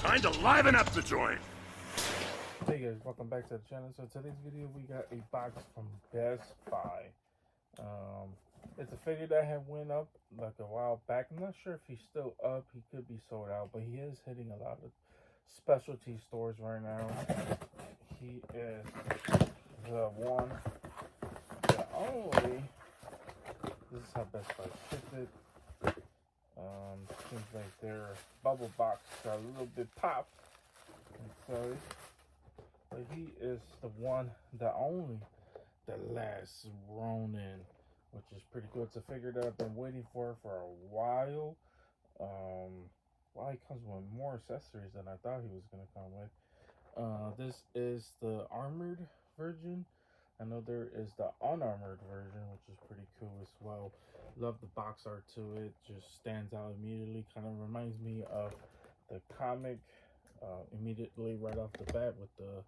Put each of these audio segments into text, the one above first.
Time to liven up the joint. Hey guys, welcome back to the channel. So today's video we got a box from Best Buy. It's a figure that had went up like a while back. I'm not sure if he's still up. He could be sold out, but he is hitting a lot of specialty stores right now. He is the one, the only. This is how Best Buy shipped it. Seems like their bubble box got a little bit popped inside. But he is the one, the only, the last Ronnin, which is pretty cool. It's a figure that I've been waiting for a while. Well, he comes with more accessories than I thought he was going to come with. This is the armored version. I know there is the unarmored version, which is pretty cool as well. Love the box art to it. Just stands out immediately. Kind of reminds me of the comic immediately right off the bat with the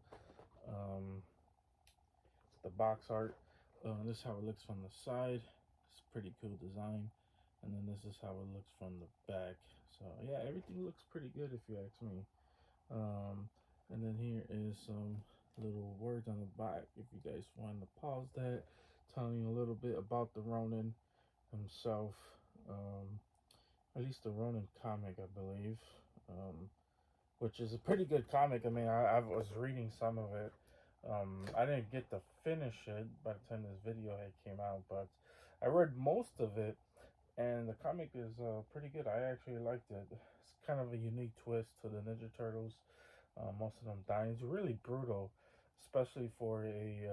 box art. This is how it looks from the side. It's a pretty cool design. And then this is how it looks from the back. So yeah, everything looks pretty good if you ask me. And then here is some little words on the back if you guys want to pause that, telling you a little bit about the Ronnin himself. At least the Ronnin comic, I believe. Which is a pretty good comic. I mean, I was reading some of it. I didn't get to finish it by the time this video had came out, but I read most of it, and the comic is pretty good. I actually liked it. It's kind of a unique twist to the Ninja Turtles. Most of them dying. It's really brutal, especially for a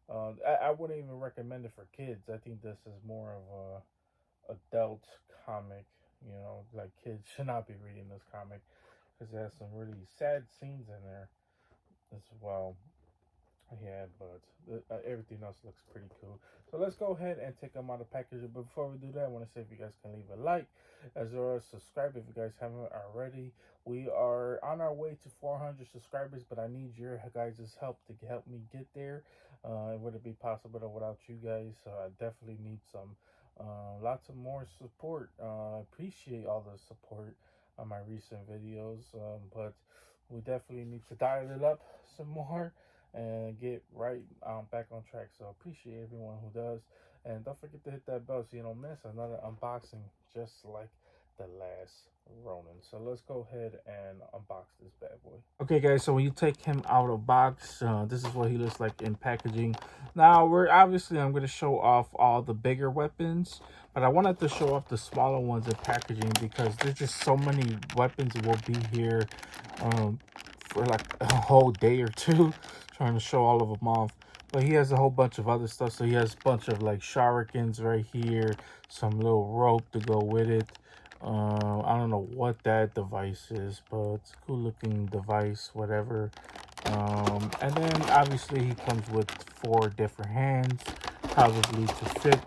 I wouldn't even recommend it for kids. I think this is more of a adult comic. You know, like kids should not be reading this comic because it has some really sad scenes in there as well. Yeah, but everything else looks pretty cool. So let's go ahead and take them out of packaging. But before we do that, I want to say if you guys can leave a like as well as subscribe if you guys haven't already. We are on our way to 400 subscribers, but I need your guys' help to help me get there. It wouldn't be possible without you guys. So I definitely need some lots of more support. Appreciate all the support on my recent videos, but we definitely need to dial it up some more and get right back on track. So appreciate everyone who does, and don't forget to hit that bell so you don't miss another unboxing just like the last Ronnin. So let's go ahead and unbox this bad boy. Okay guys, so when you take him out of box, this is what he looks like in packaging. Now I'm going to show off all the bigger weapons, but I wanted to show off the smaller ones in packaging because there's just so many weapons that will be here for like a whole day or two, trying to show all of them off. But he has a whole bunch of other stuff. So he has a bunch of like shurikens right here, some little rope to go with it. I don't know what that device is, but it's a cool looking device, whatever. And then obviously he comes with 4 different hands, probably to fit,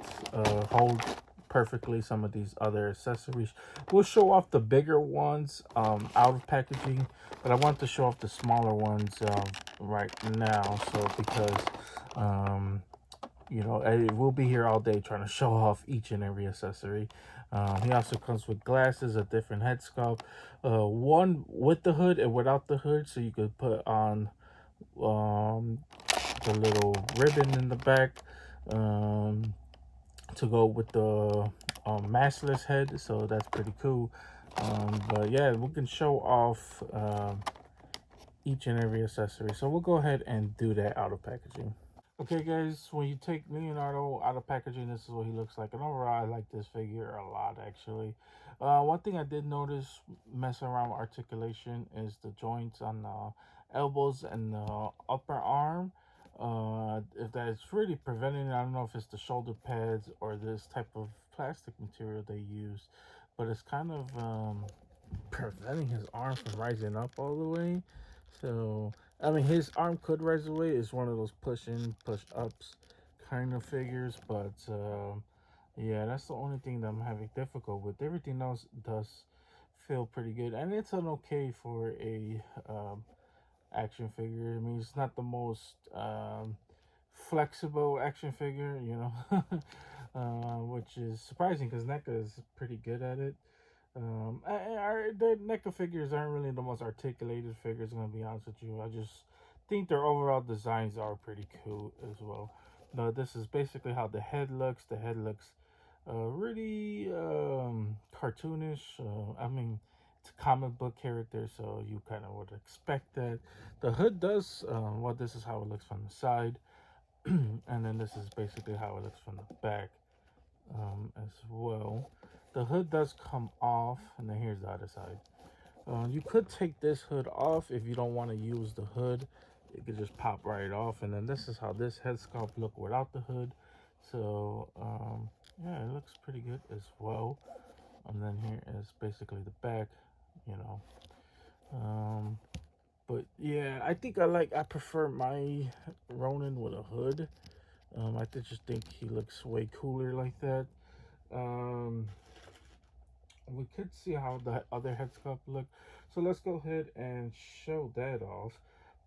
hold perfectly some of these other accessories. We'll show off the bigger ones out of packaging, but I want to show off the smaller ones right now. So because you know, we'll be here all day trying to show off each and every accessory. He also comes with glasses, a different head sculpt, one with the hood and without the hood, so you could put on the little ribbon in the back to go with the maskless head. So that's pretty cool. But yeah, we can show off each and every accessory. So we'll go ahead and do that out of packaging. Okay guys, when you take Leonardo out of packaging, this is what he looks like. And overall, I like this figure a lot actually. One thing I did notice messing around with articulation is the joints on the elbows and the upper arm. If that's really preventing it, I don't know if it's the shoulder pads or this type of plastic material they use, but it's kind of preventing his arm from rising up all the way. So I mean, his arm could rise away. It's one of those push in, push ups kind of figures, but yeah, that's the only thing that I'm having difficult with. Everything else does feel pretty good, and it's an okay for a action figure. I mean, it's not the most flexible action figure, you know, which is surprising because Neca is pretty good at it. The NECA figures aren't really the most articulated figures. Gonna be honest with you, I just think their overall designs are pretty cool as well. No, this is basically how the head looks. The head looks really cartoonish. I mean, it's a comic book character, so you kind of would expect that. The hood does. Well, this is how it looks from the side, and then this is basically how it looks from the back as well. The hood does come off, and then here's the other side. You could take this hood off if you don't want to use the hood. It could just pop right off, and then this is how this head sculpt look without the hood. So yeah, it looks pretty good as well. And then here is basically the back, you know. Um, but yeah, I think I prefer my Ronin with a hood. Just think he looks way cooler like that. Um, we could see how the other head sculpt look. So let's go ahead and show that off.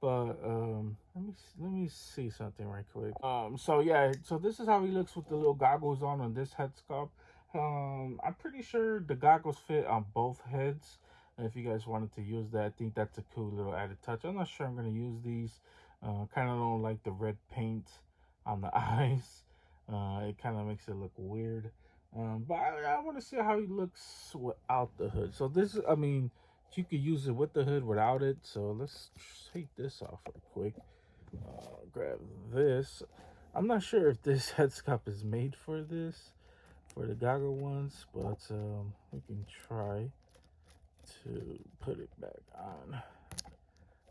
But let me see something right quick. So yeah, so this is how he looks with the little goggles on this head sculpt. I'm pretty sure the goggles fit on both heads. And if you guys wanted to use that, I think that's a cool little added touch. I'm not sure I'm gonna use these. Kind of don't like the red paint on the eyes. It kind of makes it look weird. But I want to see how he looks without the hood. So this, I mean, you could use it with the hood, without it. So let's take this off real quick. Grab this. I'm not sure if this head sculpt is made for this, for the goggle ones, but we can try to put it back on.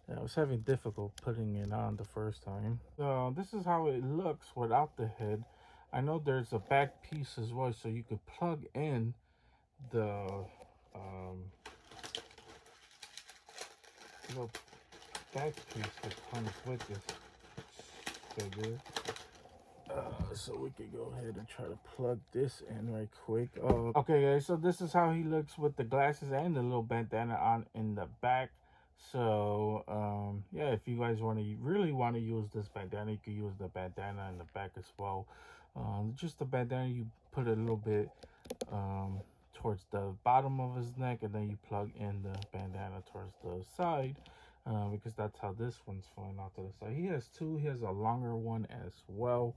Yeah, I was having difficult putting it on the first time. So this is how it looks without the head. I know there's a back piece as well, so you could plug in the um, little back piece that comes with this figure. So we could go ahead and try to plug this in right quick. Okay, guys. So this is how he looks with the glasses and the little bandana on in the back. So yeah, if you guys really want to use this bandana, you can use the bandana in the back as well. Just the bandana, you put a little bit um, towards the bottom of his neck, and then you plug in the bandana towards the side. Because that's how this one's falling off to the side. He has two. He has a longer one as well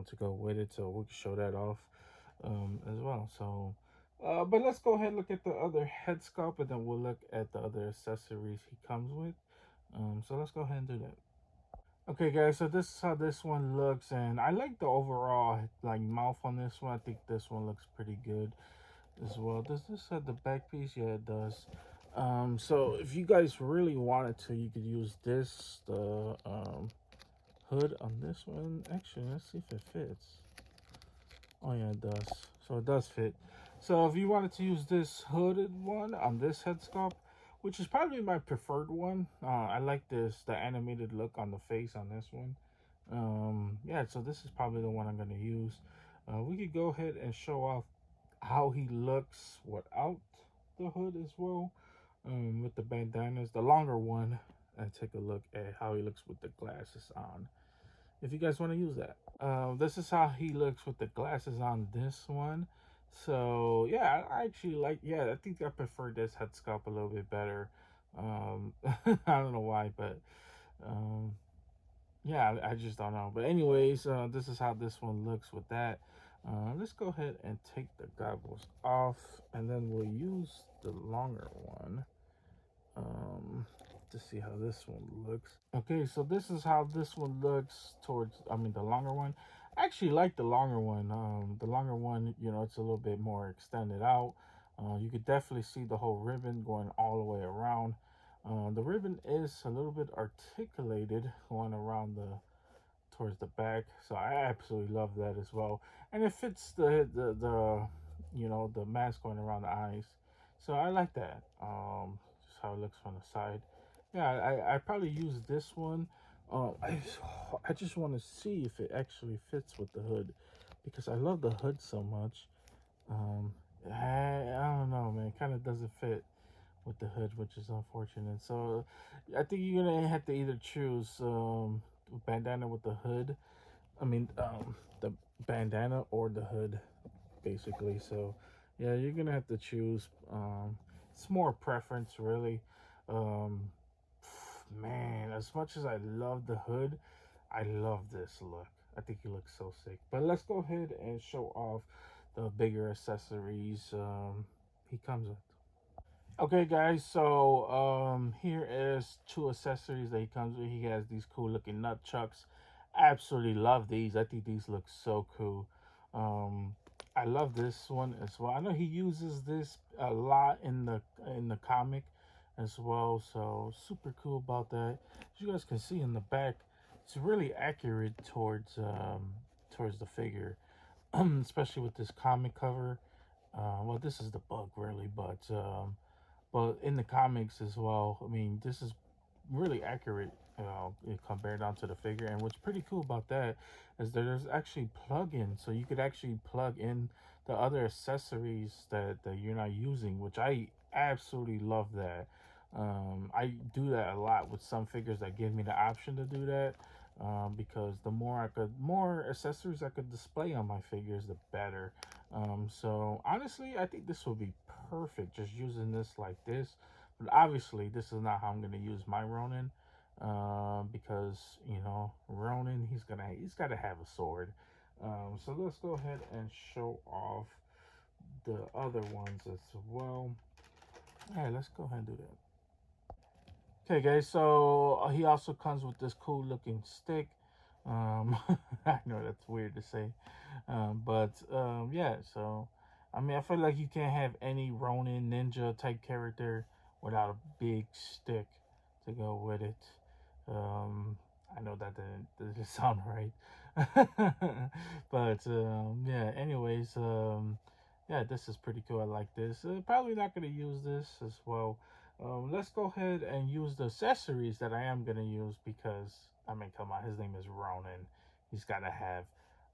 to go with it, so we can show that off as well. So, but let's go ahead and look at the other head sculpt, and then we'll look at the other accessories he comes with. So let's go ahead and do that. Okay, guys. So this is how this one looks, and I like the overall like mouth on this one. I think this one looks pretty good as well. Does this have the back piece? Yeah, it does. So if you guys really wanted to, you could use the hood on this one. Actually, let's see if it fits. Oh yeah, it does. So it does fit. So if you wanted to use this hooded one on this head sculpt, which is probably my preferred one, I like the animated look on the face on this one. Yeah, so this is probably the one I'm gonna use. We could go ahead and show off how he looks without the hood as well. With the bandanas, the longer one, and take a look at how he looks with the glasses on. If you guys want to use that. This is how he looks with the glasses on this one. So yeah, I actually like. Yeah, I think I prefer this head sculpt a little bit better. I don't know why, but um, yeah, I just don't know. But anyways, this is how this one looks with that. Let's go ahead and take the goggles off, and then we'll use the longer one to see how this one looks. Okay, so this is how this one looks towards, I mean, the longer one. I actually like the longer one. The longer one, you know, it's a little bit more extended out. You could definitely see the whole ribbon going all the way around. The ribbon is a little bit articulated going around towards the back, so I absolutely love that as well. And it fits the you know, the mask going around the eyes, so I like that. Just how it looks from the side. Yeah, I probably use this one. I just want to see if it actually fits with the hood, because I love the hood so much. um I don't know, man, it kind of doesn't fit with the hood, which is unfortunate. So I think you're gonna have to either choose bandana with the hood. I mean, the bandana or the hood, basically. So Yeah, you're gonna have to choose. It's more preference, really. Um, Man, as much as I love the hood, I love this look. I think he looks so sick. But let's go ahead and show off the bigger accessories he comes with. Okay, guys, so here is two accessories that he comes with. He has these cool looking nut chucks. Absolutely love these. I think these look so cool. Um, I love this one as well. I know he uses this a lot in the comic as well, so super cool about that. As you guys can see in the back, it's really accurate towards the figure, especially with this comic cover. Well, this is the bug really, but in the comics as well. I mean, this is really accurate, compared down to the figure. And what's pretty cool about that is that there's actually plug-ins, so you could actually plug in the other accessories that you're not using, which I absolutely love that. I do that a lot with some figures that give me the option to do that. Because the more accessories I could display on my figures, the better. So honestly, I think this would be perfect just using this like this. But obviously, this is not how I'm gonna use my Ronin, because Ronin he's got to have a sword. So let's go ahead and show off the other ones as well. All right, let's go ahead and do that. Okay, guys. So he also comes with this cool looking stick. I know that's weird to say, but yeah. So, I mean, I feel like you can't have any Ronin ninja type character without a big stick to go with it. Um, I know that didn't sound right, but yeah. Anyways, yeah, this is pretty cool. I like this. Probably not gonna use this as well. Let's go ahead and use the accessories that I am gonna use because I mean, come on, his name is Ronin. He's gotta have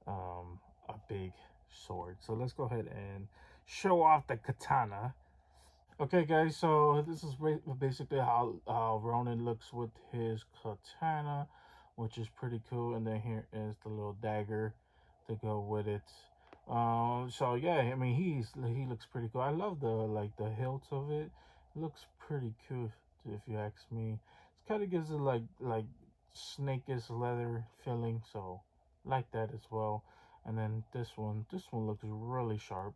a big sword. So let's go ahead and show off the katana. Okay, guys, so this is basically how Ronin looks with his katana, which is pretty cool. And then here is the little dagger to go with it. So yeah, I mean he looks pretty cool. I love the hilt of it. It looks pretty cool if you ask me. It kind of gives it like snakish leather feeling, so like that as well. And then this one looks really sharp.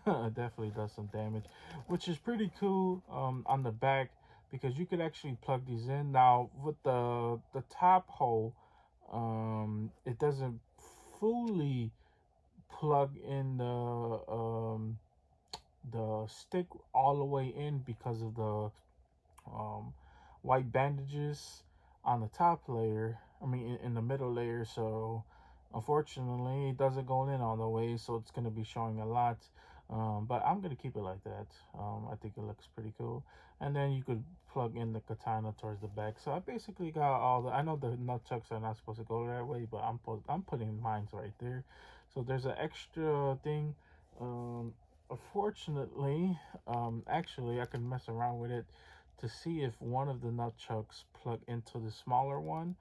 Definitely does some damage, which is pretty cool on the back because you could actually plug these in. Now with the top hole, it doesn't fully plug in the stick all the way in because of the um, white bandages on the top layer. I mean, in the middle layer. So, unfortunately, it doesn't go in all the way. So it's gonna be showing a lot. But I'm gonna keep it like that. I think it looks pretty cool. And then you could plug in the katana towards the back. So I basically got all the. I know the nunchucks are not supposed to go that way, but I'm putting mine right there. So there's an extra thing. Unfortunately, actually, I can mess around with it to see if one of the nunchucks plug into the smaller one,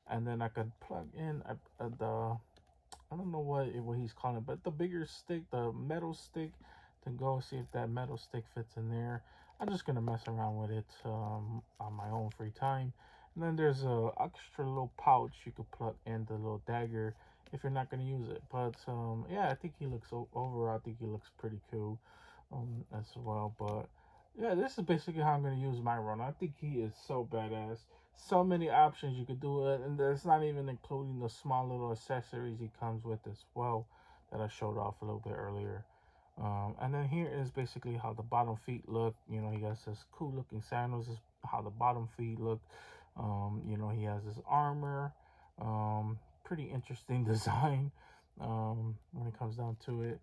and then I could plug in the I don't know what he's calling it, but the bigger stick, the metal stick, to go see if that metal stick fits in there. I'm just gonna mess around with it on my own free time. And then there's a extra little pouch you could plug in the little dagger if you're not gonna use it. But yeah, I think he looks overall. I think he looks pretty cool as well. But yeah, this is basically how I'm gonna use my run. I think he is so badass. So many options you could do it, and that's not even including the small little accessories he comes with as well that I showed off a little bit earlier. And then here is basically how the bottom feet look. He has this cool looking sandals. This is how the bottom feet look. He has this armor. Pretty interesting design when it comes down to it.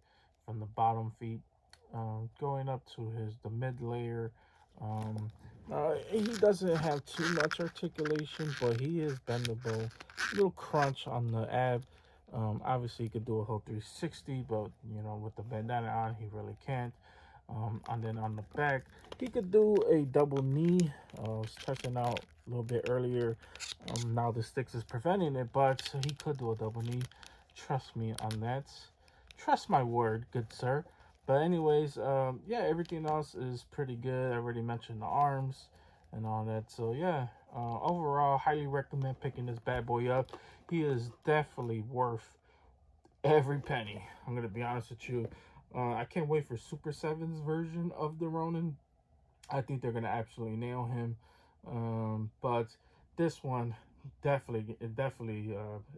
From the bottom feet going up to the mid layer. Um, he doesn't have too much articulation, but he is bendable. A little crunch on the ab. Obviously, he could do a whole 360, but with the bandana on, he really can't. And then on the back, he could do a double knee. I was testing out a little bit earlier. Now the sticks is preventing it, but he could do a double knee. Trust me on that. Trust my word, good sir. But anyways, yeah, everything else is pretty good. I already mentioned the arms and all that. So yeah, overall, highly recommend picking this bad boy up. He is definitely worth every penny. I'm gonna be honest with you. I can't wait for Super Seven's version of the Ronin. I think they're gonna absolutely nail him. But this one definitely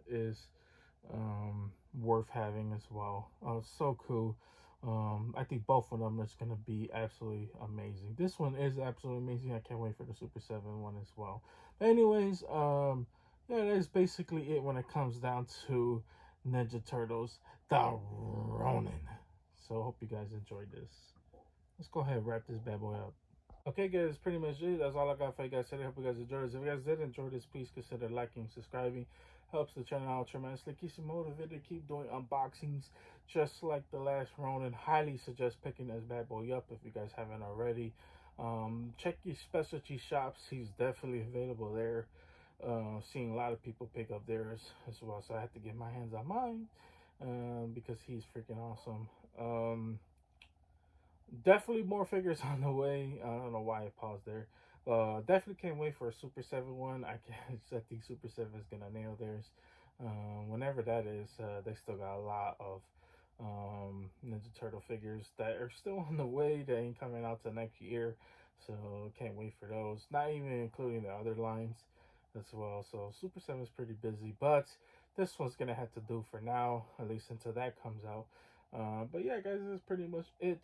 is worth having as well. So cool. I think both of them is gonna be absolutely amazing. This one is absolutely amazing. I can't wait for the Super 7 one as well. But anyways, yeah, that's basically it when it comes down to Ninja Turtles, the Ronin. So hope you guys enjoyed this. Let's go ahead and wrap this bad boy up. Okay, guys, pretty much it. That's all I got for you guys today. Hope you guys enjoyed this. If you guys did enjoy this, please consider liking, subscribing. Helps the channel out tremendously. Keeps you motivated to keep doing unboxings just like the last Ronin. Highly suggest picking this bad boy up if you guys haven't already. Check your specialty shops. He's definitely available there. Seeing a lot of people pick up theirs as well. So I had to get my hands on mine because he's freaking awesome. Definitely more figures on the way. I don't know why I paused there. Definitely can't wait for a Super 7 one. I think Super 7 is gonna nail theirs. Whenever that is, they still got a lot of Ninja Turtle figures that are still on the way. They ain't coming out till next year, so can't wait for those. Not even including the other lines as well. So Super 7 is pretty busy, but this one's gonna have to do for now, at least until that comes out. But yeah, guys, this is pretty much it.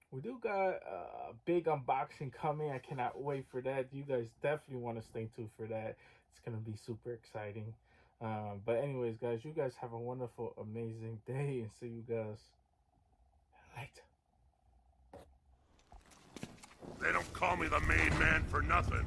We do got a big unboxing coming. I cannot wait for that. You guys definitely want to stay tuned for that. It's gonna be super exciting. But anyways, guys, you guys have a wonderful, amazing day, and see you guys later. They don't call me the main man for nothing.